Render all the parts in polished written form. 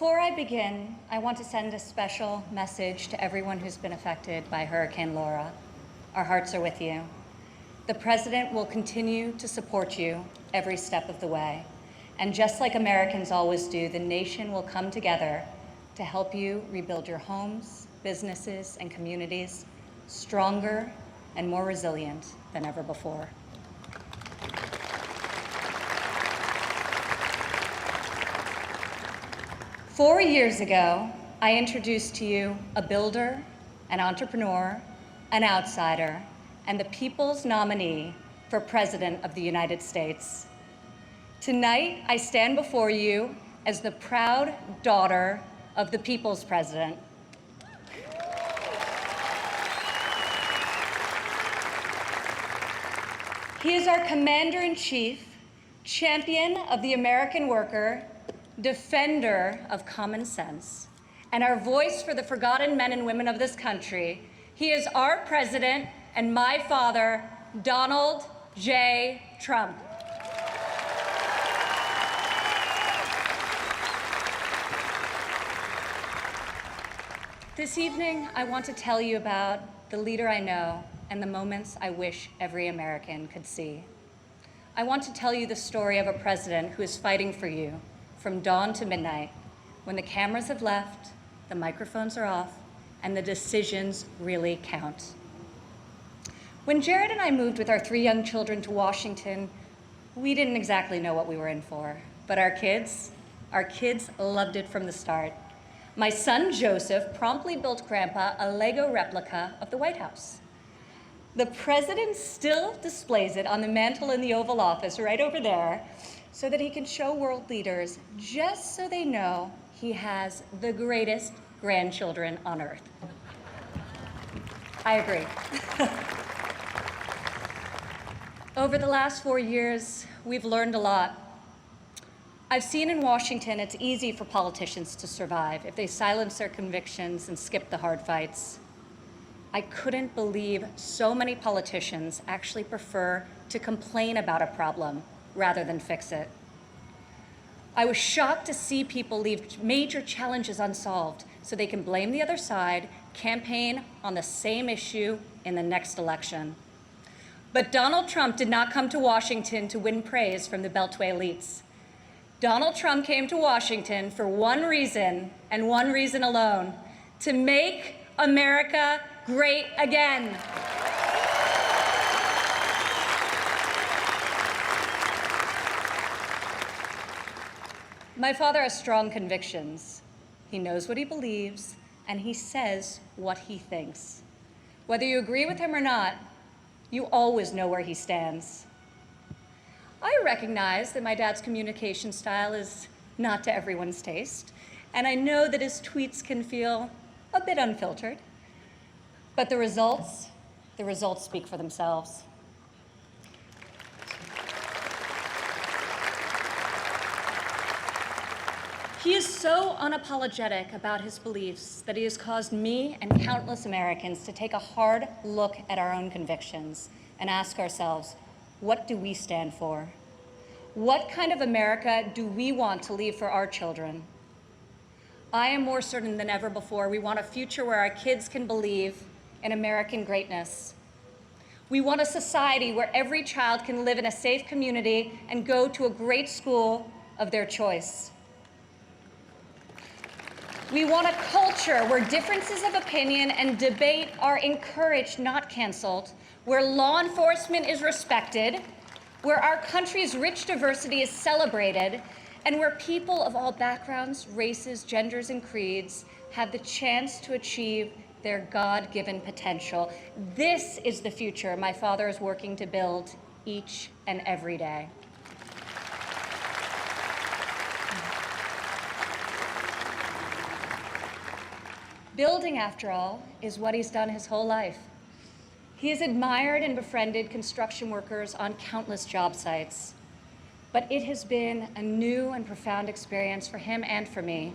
Before I begin, I want to send a special message to everyone who's been affected by Hurricane Laura. Our hearts are with you. The President will continue to support you every step of the way. And just like Americans always do, the nation will come together to help you rebuild your homes, businesses, and communities stronger and more resilient than ever before. Four years ago, I introduced to you a builder, an entrepreneur, an outsider, and the people's nominee for President of the United States. Tonight, I stand before you as the proud daughter of the people's president. He is our commander-in-chief, champion of the American worker, defender of common sense, and our voice for the forgotten men and women of this country. He is our president and my father, Donald J. Trump. This evening, I want to tell you about the leader I know and the moments I wish every American could see. I want to tell you the story of a president who is fighting for you from dawn to midnight, when the cameras have left, the microphones are off, and the decisions really count. When Jared and I moved with our 3 young children to Washington, we didn't exactly know what we were in for, but our kids loved it from the start. My son Joseph promptly built Grandpa a Lego replica of the White House. The president still displays it on the mantle in the Oval Office right over there, so that he can show world leaders, just so they know he has the greatest grandchildren on earth. I agree. Over the last 4 years, we've learned a lot. I've seen in Washington it's easy for politicians to survive if they silence their convictions and skip the hard fights. I couldn't believe so many politicians actually prefer to complain about a problem rather than fix it. I was shocked to see people leave major challenges unsolved so they can blame the other side, campaign on the same issue in the next election. But Donald Trump did not come to Washington to win praise from the Beltway elites. Donald Trump came to Washington for one reason, and one reason alone: to make America great again. My father has strong convictions. He knows what he believes, and he says what he thinks. Whether you agree with him or not, you always know where he stands. I recognize that my dad's communication style is not to everyone's taste, and I know that his tweets can feel a bit unfiltered, but the results speak for themselves. He is so unapologetic about his beliefs that he has caused me and countless Americans to take a hard look at our own convictions and ask ourselves, what do we stand for? What kind of America do we want to leave for our children? I am more certain than ever before we want a future where our kids can believe in American greatness. We want a society where every child can live in a safe community and go to a great school of their choice. We want a culture where differences of opinion and debate are encouraged, not canceled, where law enforcement is respected, where our country's rich diversity is celebrated, and where people of all backgrounds, races, genders, and creeds have the chance to achieve their God-given potential. This is the future my father is working to build each and every day. Building, after all, is what he's done his whole life. He has admired and befriended construction workers on countless job sites. But it has been a new and profound experience for him and for me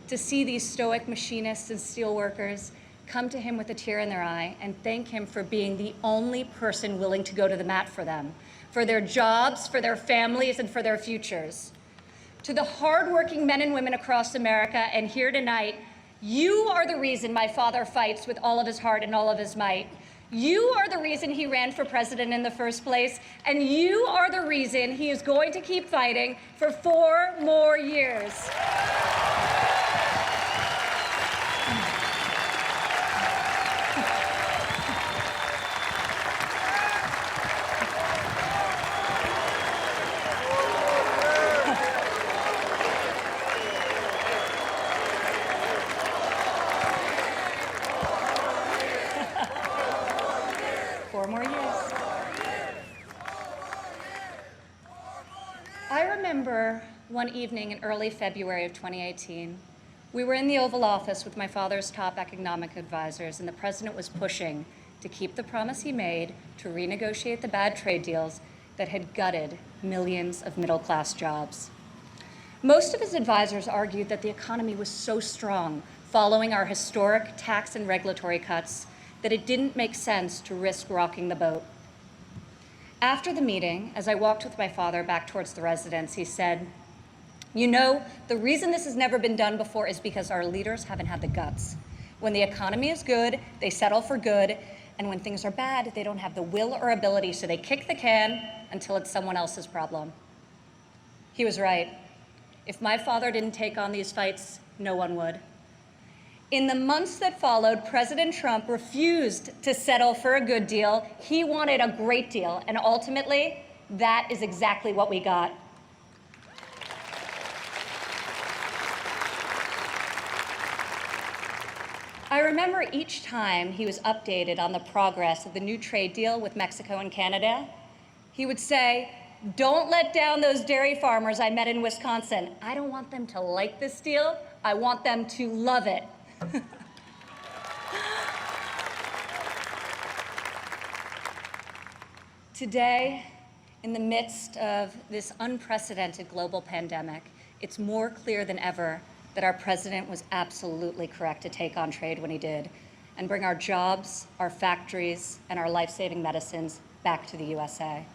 to see these stoic machinists and steelworkers come to him with a tear in their eye and thank him for being the only person willing to go to the mat for them, for their jobs, for their families, and for their futures. To the hardworking men and women across America and here tonight, you are the reason my father fights with all of his heart and all of his might. You are the reason he ran for president in the first place, and you are the reason he is going to keep fighting for 4 more years. I remember one evening in early February of 2018, we were in the Oval Office with my father's top economic advisors, and the president was pushing to keep the promise he made to renegotiate the bad trade deals that had gutted millions of middle-class jobs. Most of his advisors argued that the economy was so strong following our historic tax and regulatory cuts that it didn't make sense to risk rocking the boat. After the meeting, as I walked with my father back towards the residence, he said, "You know, the reason this has never been done before is because our leaders haven't had the guts. When the economy is good, they settle for good, and when things are bad, they don't have the will or ability, so they kick the can until it's someone else's problem." He was right. If my father didn't take on these fights, no one would. In the months that followed, President Trump refused to settle for a good deal. He wanted a great deal, and ultimately, that is exactly what we got. I remember each time he was updated on the progress of the new trade deal with Mexico and Canada, he would say, "Don't let down those dairy farmers I met in Wisconsin. I don't want them to like this deal. I want them to love it." Today, in the midst of this unprecedented global pandemic, it's more clear than ever that our president was absolutely correct to take on trade when he did and bring our jobs, our factories, and our life-saving medicines back to the USA.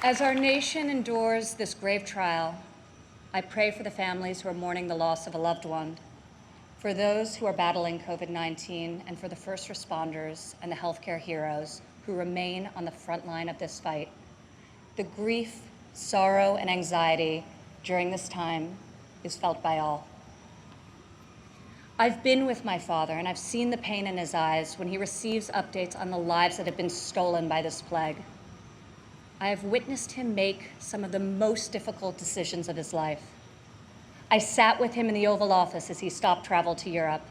As our nation endures this grave trial, I pray for the families who are mourning the loss of a loved one, for those who are battling COVID-19, and for the first responders and the healthcare heroes who remain on the front line of this fight. The grief, sorrow, and anxiety during this time is felt by all. I've been with my father, and I've seen the pain in his eyes when he receives updates on the lives that have been stolen by this plague. I have witnessed him make some of the most difficult decisions of his life. I sat with him in the Oval Office as he stopped travel to Europe.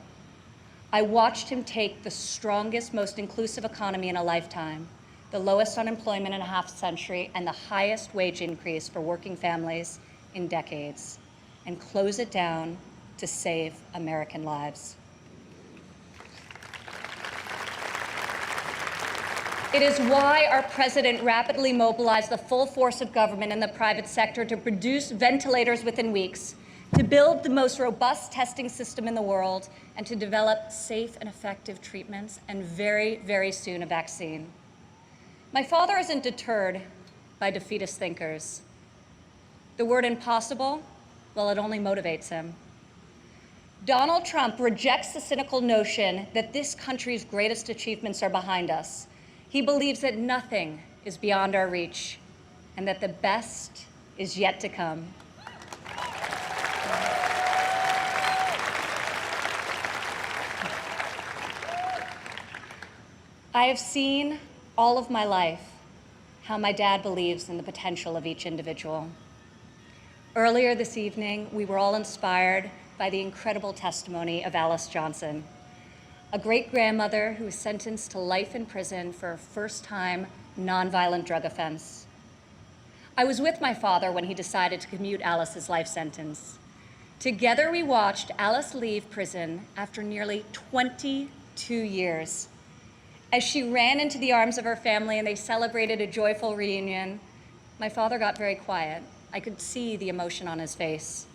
I watched him take the strongest, most inclusive economy in a lifetime, the lowest unemployment in a half century, and the highest wage increase for working families in decades, and close it down to save American lives. It is why our president rapidly mobilized the full force of government and the private sector to produce ventilators within weeks, to build the most robust testing system in the world, and to develop safe and effective treatments, and very, very soon a vaccine. My father isn't deterred by defeatist thinkers. The word impossible, well, it only motivates him. Donald Trump rejects the cynical notion that this country's greatest achievements are behind us. He believes that nothing is beyond our reach and that the best is yet to come. I have seen all of my life how my dad believes in the potential of each individual. Earlier this evening, we were all inspired by the incredible testimony of Alice Johnson, a great-grandmother who was sentenced to life in prison for a first-time nonviolent drug offense. I was with my father when he decided to commute Alice's life sentence. Together, we watched Alice leave prison after nearly 22 years. As she ran into the arms of her family and they celebrated a joyful reunion, my father got very quiet. I could see the emotion on his face.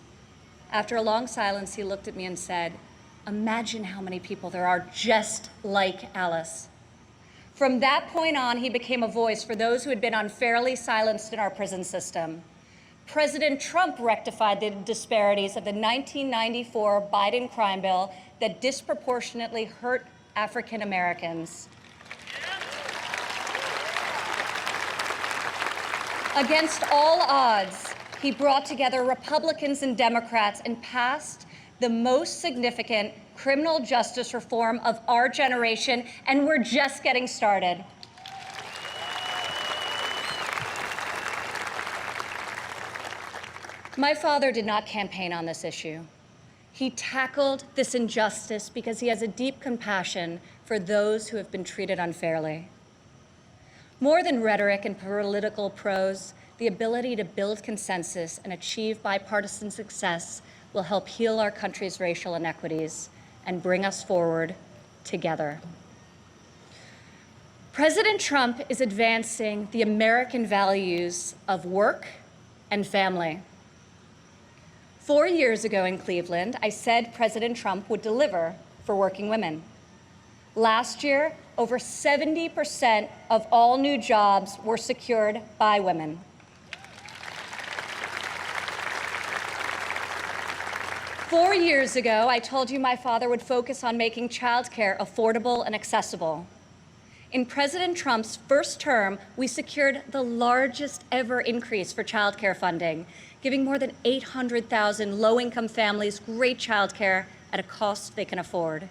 After a long silence, he looked at me and said, "Imagine how many people there are just like Alice." From that point on, he became a voice for those who had been unfairly silenced in our prison system. President Trump rectified the disparities of the 1994 Biden crime bill that disproportionately hurt African Americans. Against all odds, he brought together Republicans and Democrats and passed the most significant criminal justice reform of our generation, and we're just getting started. My father did not campaign on this issue. He tackled this injustice because he has a deep compassion for those who have been treated unfairly. More than rhetoric and political prose, the ability to build consensus and achieve bipartisan success will help heal our country's racial inequities and bring us forward together. President Trump is advancing the American values of work and family. 4 years ago in Cleveland, I said President Trump would deliver for working women. Last year, over 70% of all new jobs were secured by women. Four years ago, I told you my father would focus on making childcare affordable and accessible. In President Trump's first term, we secured the largest ever increase for childcare funding, giving more than 800,000 low-income families great childcare at a cost they can afford.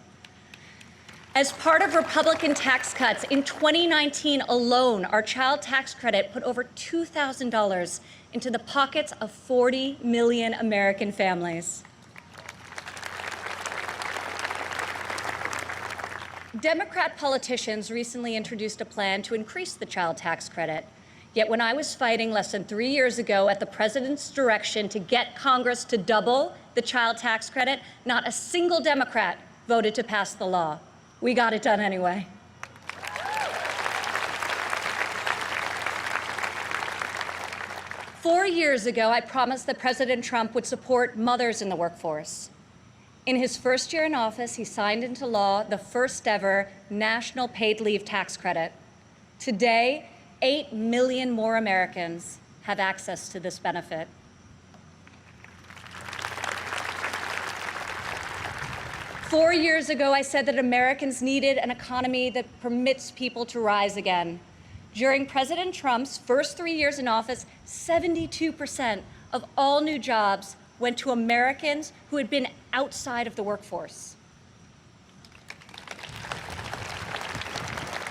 As part of Republican tax cuts, in 2019 alone, our child tax credit put over $2,000 into the pockets of 40 million American families. Democrat politicians recently introduced a plan to increase the child tax credit. Yet when I was fighting less than 3 years ago at the president's direction to get Congress to double the child tax credit, not a single Democrat voted to pass the law. We got it done anyway. Four years ago, I promised that President Trump would support mothers in the workforce. In his first year in office, he signed into law the first ever national paid leave tax credit. Today, 8 million more Americans have access to this benefit. Four years ago, I said that Americans needed an economy that permits people to rise again. During President Trump's first 3 years in office, 72% of all new jobs went to Americans who had been outside of the workforce.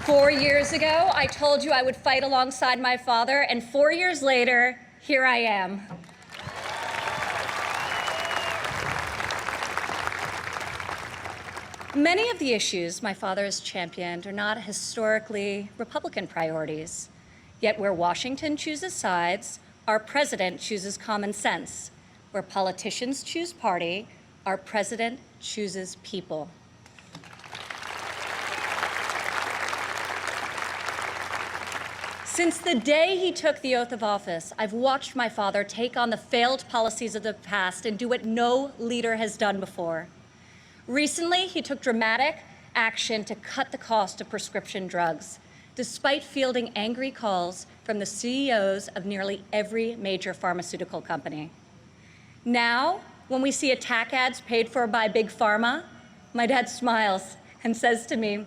4 years ago, I told you I would fight alongside my father, and 4 years later, here I am. Many of the issues my father has championed are not historically Republican priorities. Yet where Washington chooses sides, our president chooses common sense. Where politicians choose party, our president chooses people. Since the day he took the oath of office, I've watched my father take on the failed policies of the past and do what no leader has done before. Recently, he took dramatic action to cut the cost of prescription drugs, despite fielding angry calls from the CEOs of nearly every major pharmaceutical company. Now, when we see attack ads paid for by Big Pharma, my dad smiles and says to me,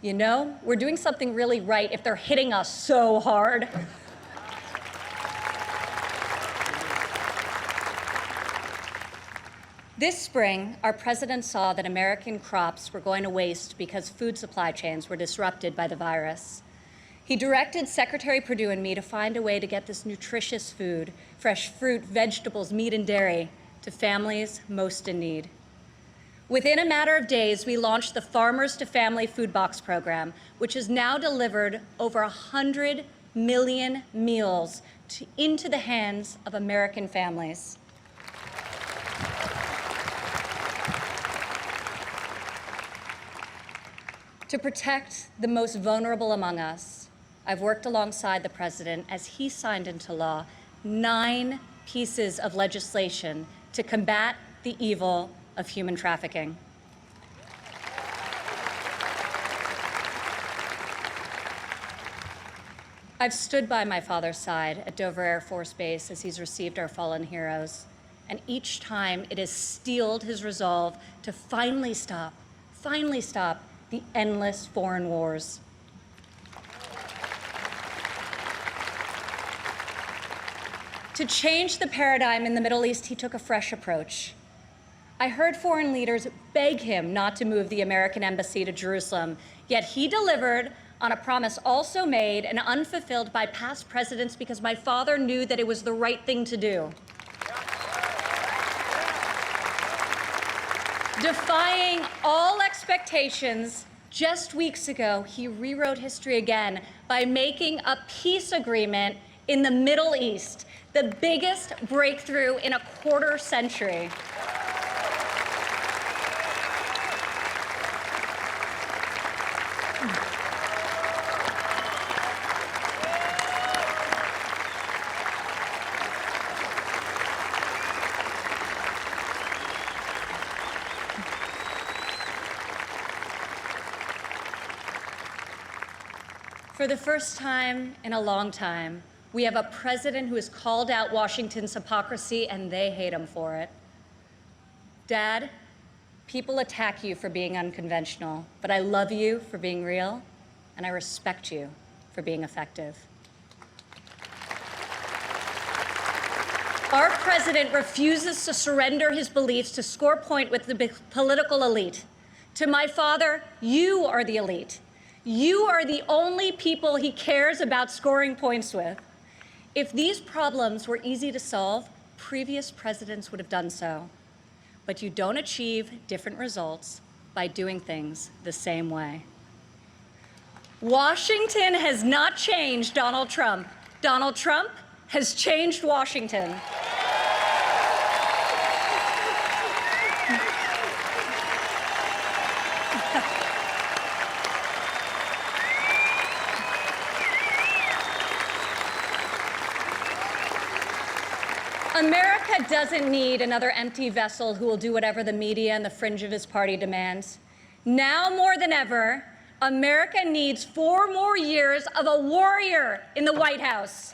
"You know, we're doing something really right if they're hitting us so hard." This spring, our president saw that American crops were going to waste because food supply chains were disrupted by the virus. He directed Secretary Perdue and me to find a way to get this nutritious food, fresh fruit, vegetables, meat, and dairy, to families most in need. Within a matter of days, we launched the Farmers to Family Food Box program, which has now delivered over 100 million meals into the hands of American families. To protect the most vulnerable among us, I've worked alongside the president as he signed into law 9 pieces of legislation to combat the evil of human trafficking. I've stood by my father's side at Dover Air Force Base as he's received our fallen heroes, and each time it has steeled his resolve to finally stop the endless foreign wars. To change the paradigm in the Middle East, he took a fresh approach. I heard foreign leaders beg him not to move the American embassy to Jerusalem, yet he delivered on a promise also made and unfulfilled by past presidents because my father knew that it was the right thing to do. Defying all expectations, just weeks ago, he rewrote history again by making a peace agreement in the Middle East, the biggest breakthrough in a quarter century. For the first time in a long time, we have a president who has called out Washington's hypocrisy, and they hate him for it. Dad, people attack you for being unconventional, but I love you for being real, and I respect you for being effective. Our president refuses to surrender his beliefs to score point with the political elite. To my father, you are the elite. You are the only people he cares about scoring points with. If these problems were easy to solve, previous presidents would have done so. But you don't achieve different results by doing things the same way. Washington has not changed Donald Trump. Donald Trump has changed Washington. America doesn't need another empty vessel who will do whatever the media and the fringe of his party demands. Now more than ever, America needs 4 more years of a warrior in the White House.